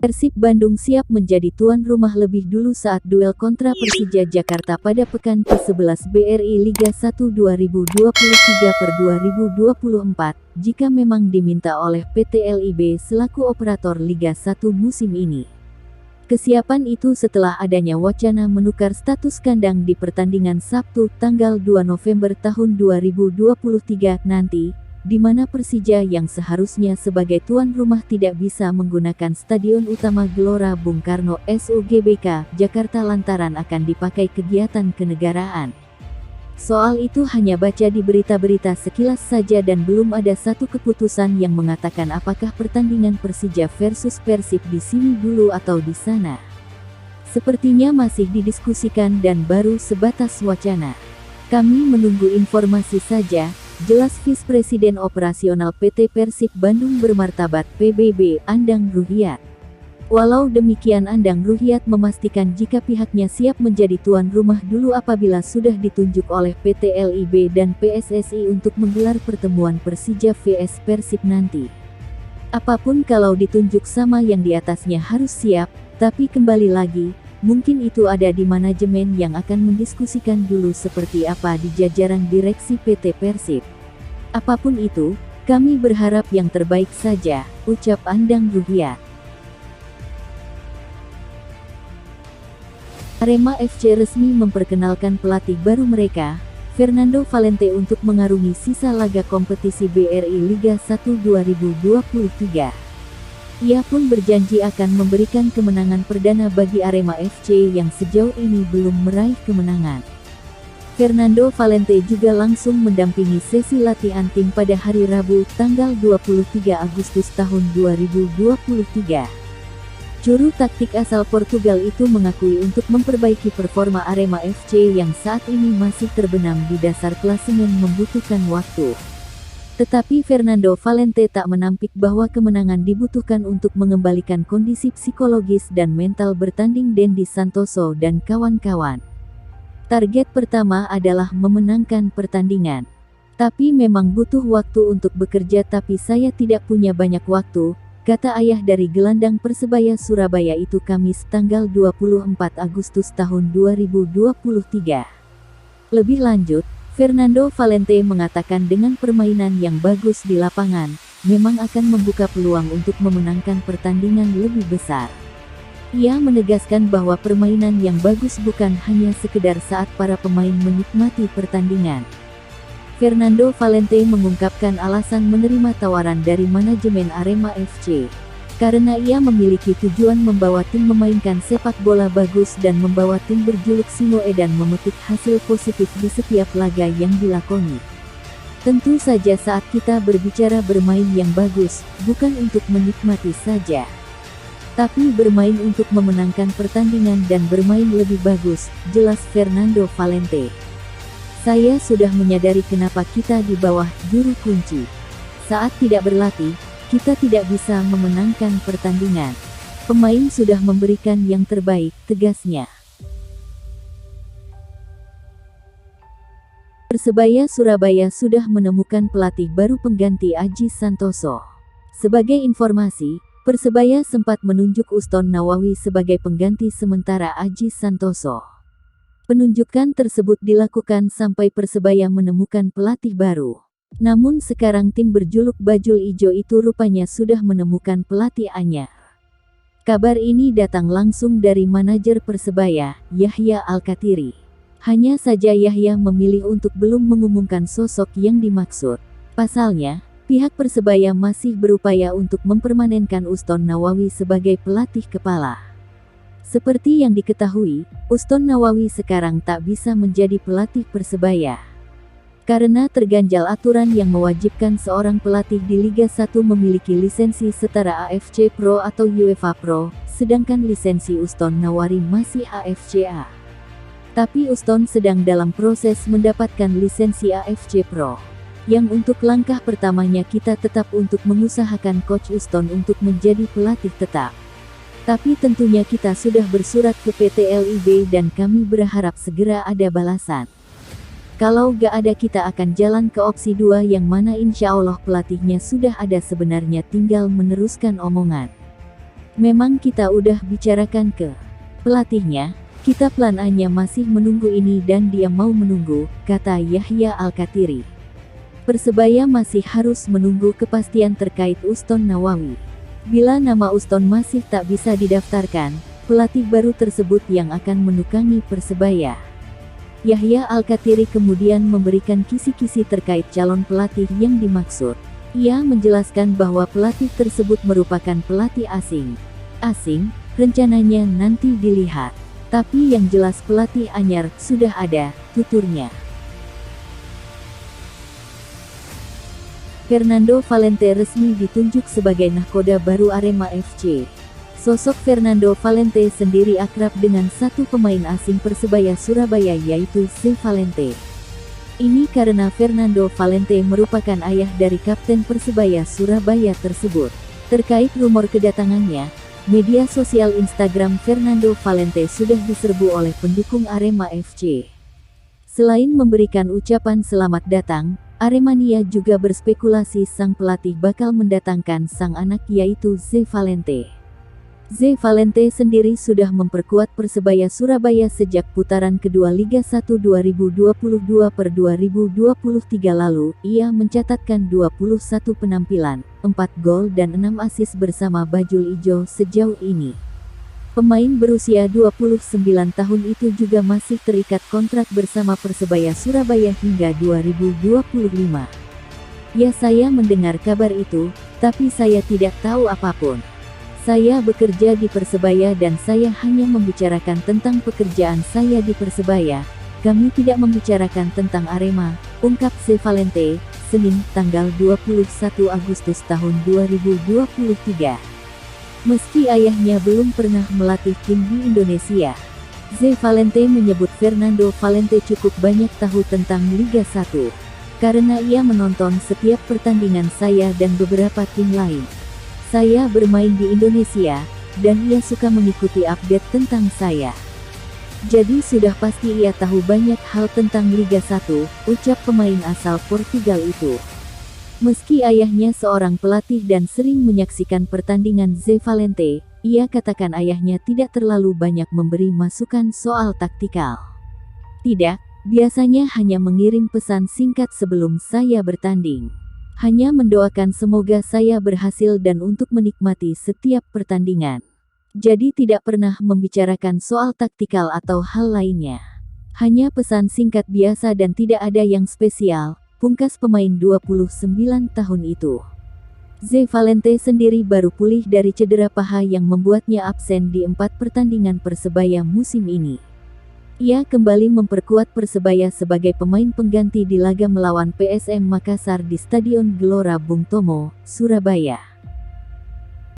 Persib Bandung siap menjadi tuan rumah lebih dulu saat duel kontra Persija Jakarta pada pekan ke-11 BRI Liga 1 2023/2024, jika memang diminta oleh PT LIB selaku operator Liga 1 musim ini. Kesiapan itu setelah adanya wacana menukar status kandang di pertandingan Sabtu, tanggal 2 November tahun 2023 nanti, di mana Persija yang seharusnya sebagai tuan rumah tidak bisa menggunakan Stadion Utama Gelora Bung Karno (SUGBK) Jakarta lantaran akan dipakai kegiatan kenegaraan. Soal itu hanya baca di berita-berita sekilas saja dan belum ada satu keputusan yang mengatakan apakah pertandingan Persija versus Persib di sini dulu atau di sana. Sepertinya masih didiskusikan dan baru sebatas wacana. Kami menunggu informasi saja, jelas Vice Presiden Operasional PT Persib Bandung Bermartabat (PBB) Andang Ruhyat. Walau demikian, Andang Ruhyat memastikan jika pihaknya siap menjadi tuan rumah dulu apabila sudah ditunjuk oleh PT LIB dan PSSI untuk menggelar pertemuan Persija vs Persib nanti. Apapun kalau ditunjuk sama yang di atasnya harus siap, tapi kembali lagi, mungkin itu ada di manajemen yang akan mendiskusikan dulu seperti apa di jajaran direksi PT Persib. Apapun itu, kami berharap yang terbaik saja, ucap Andang Ruhyat. Arema FC resmi memperkenalkan pelatih baru mereka, Fernando Valente, untuk mengarungi sisa laga kompetisi BRI Liga 1 2023. Ia pun berjanji akan memberikan kemenangan perdana bagi Arema FC yang sejauh ini belum meraih kemenangan. Fernando Valente juga langsung mendampingi sesi latihan tim pada hari Rabu, tanggal 23 Agustus tahun 2023. Juru taktik asal Portugal itu mengakui untuk memperbaiki performa Arema FC yang saat ini masih terbenam di dasar klasemen membutuhkan waktu. Tetapi Fernando Valente tak menampik bahwa kemenangan dibutuhkan untuk mengembalikan kondisi psikologis dan mental bertanding Dendi Santoso dan kawan-kawan. Target pertama adalah memenangkan pertandingan. Tapi memang butuh waktu untuk bekerja, tapi saya tidak punya banyak waktu, kata ayah dari gelandang Persebaya Surabaya itu Kamis tanggal 24 Agustus tahun 2023. Lebih lanjut, Fernando Valente mengatakan dengan permainan yang bagus di lapangan, memang akan membuka peluang untuk memenangkan pertandingan lebih besar. Ia menegaskan bahwa permainan yang bagus bukan hanya sekedar saat para pemain menikmati pertandingan. Fernando Valente mengungkapkan alasan menerima tawaran dari manajemen Arema FC, karena ia memiliki tujuan membawa tim memainkan sepak bola bagus dan membawa tim berjuluk Singoe dan memetik hasil positif di setiap laga yang dilakoni. Tentu saja saat kita berbicara bermain yang bagus, bukan untuk menikmati saja, tapi bermain untuk memenangkan pertandingan dan bermain lebih bagus, jelas Fernando Valente. Saya sudah menyadari kenapa kita di bawah juru kunci. Saat tidak berlatih, kita tidak bisa memenangkan pertandingan. Pemain sudah memberikan yang terbaik, tegasnya. Persebaya Surabaya sudah menemukan pelatih baru pengganti Aji Santoso. Sebagai informasi, Persebaya sempat menunjuk Uston Nawawi sebagai pengganti sementara Aji Santoso. Penunjukan tersebut dilakukan sampai Persebaya menemukan pelatih baru. Namun sekarang tim berjuluk Bajul Ijo itu rupanya sudah menemukan pelatih anyar. Kabar ini datang langsung dari manajer Persebaya, Yahya Al-Kathiri. Hanya saja Yahya memilih untuk belum mengumumkan sosok yang dimaksud. Pasalnya, pihak Persebaya masih berupaya untuk mempermanenkan Uston Nawawi sebagai pelatih kepala. Seperti yang diketahui, Uston Nawawi sekarang tak bisa menjadi pelatih Persebaya, karena terganjal aturan yang mewajibkan seorang pelatih di Liga 1 memiliki lisensi setara AFC Pro atau UEFA Pro, sedangkan lisensi Uston Nawawi masih AFCA. Tapi Uston sedang dalam proses mendapatkan lisensi AFC Pro, yang untuk langkah pertamanya kita tetap untuk mengusahakan Coach Uston untuk menjadi pelatih tetap. Tapi tentunya kita sudah bersurat ke PT LIB dan kami berharap segera ada balasan. Kalau gak ada kita akan jalan ke opsi 2 yang mana insya Allah pelatihnya sudah ada, sebenarnya tinggal meneruskan omongan. Memang kita udah bicarakan ke pelatihnya, kita plan A-nya masih menunggu ini dan dia mau menunggu, kata Yahya Al-Kathiri. Persebaya masih harus menunggu kepastian terkait Uston Nawawi. Bila nama Uston masih tak bisa didaftarkan, pelatih baru tersebut yang akan menukangi Persebaya. Yahya Al-Kathiri kemudian memberikan kisi-kisi terkait calon pelatih yang dimaksud. Ia menjelaskan bahwa pelatih tersebut merupakan pelatih asing. Asing, rencananya nanti dilihat. Tapi yang jelas pelatih anyar sudah ada, tuturnya. Fernando Valente resmi ditunjuk sebagai nahkoda baru Arema FC. Sosok Fernando Valente sendiri akrab dengan satu pemain asing Persebaya Surabaya yaitu Z Valente. Ini karena Fernando Valente merupakan ayah dari kapten Persebaya Surabaya tersebut. Terkait rumor kedatangannya, media sosial Instagram Fernando Valente sudah diserbu oleh pendukung Arema FC. Selain memberikan ucapan selamat datang, Aremania juga berspekulasi sang pelatih bakal mendatangkan sang anak yaitu Z Valente. Z Valente sendiri sudah memperkuat Persebaya Surabaya sejak putaran kedua Liga 1 2022/2023 lalu. Ia mencatatkan 21 penampilan, 4 gol dan 6 assist bersama Bajul Ijo sejauh ini. Pemain berusia 29 tahun itu juga masih terikat kontrak bersama Persebaya Surabaya hingga 2025. Ya, saya mendengar kabar itu, tapi saya tidak tahu apapun. Saya bekerja di Persebaya dan saya hanya membicarakan tentang pekerjaan saya di Persebaya. Kami tidak membicarakan tentang Arema, ungkap Z Valente, Senin, tanggal 21 Agustus tahun 2023. Meski ayahnya belum pernah melatih tim di Indonesia, Z Valente menyebut Fernando Valente cukup banyak tahu tentang Liga 1. Karena ia menonton setiap pertandingan saya dan beberapa tim lain. Saya bermain di Indonesia, dan ia suka mengikuti update tentang saya. Jadi sudah pasti ia tahu banyak hal tentang Liga 1, ucap pemain asal Portugal itu. Meski ayahnya seorang pelatih dan sering menyaksikan pertandingan Z Valente, ia katakan ayahnya tidak terlalu banyak memberi masukan soal taktikal. Tidak, biasanya hanya mengirim pesan singkat sebelum saya bertanding. Hanya mendoakan semoga saya berhasil dan untuk menikmati setiap pertandingan. Jadi tidak pernah membicarakan soal taktikal atau hal lainnya. Hanya pesan singkat biasa dan tidak ada yang spesial, pungkas pemain 29 tahun itu. Z Valente sendiri baru pulih dari cedera paha yang membuatnya absen di 4 pertandingan Persebaya musim ini. Ia kembali memperkuat Persebaya sebagai pemain pengganti di laga melawan PSM Makassar di Stadion Gelora Bung Tomo, Surabaya.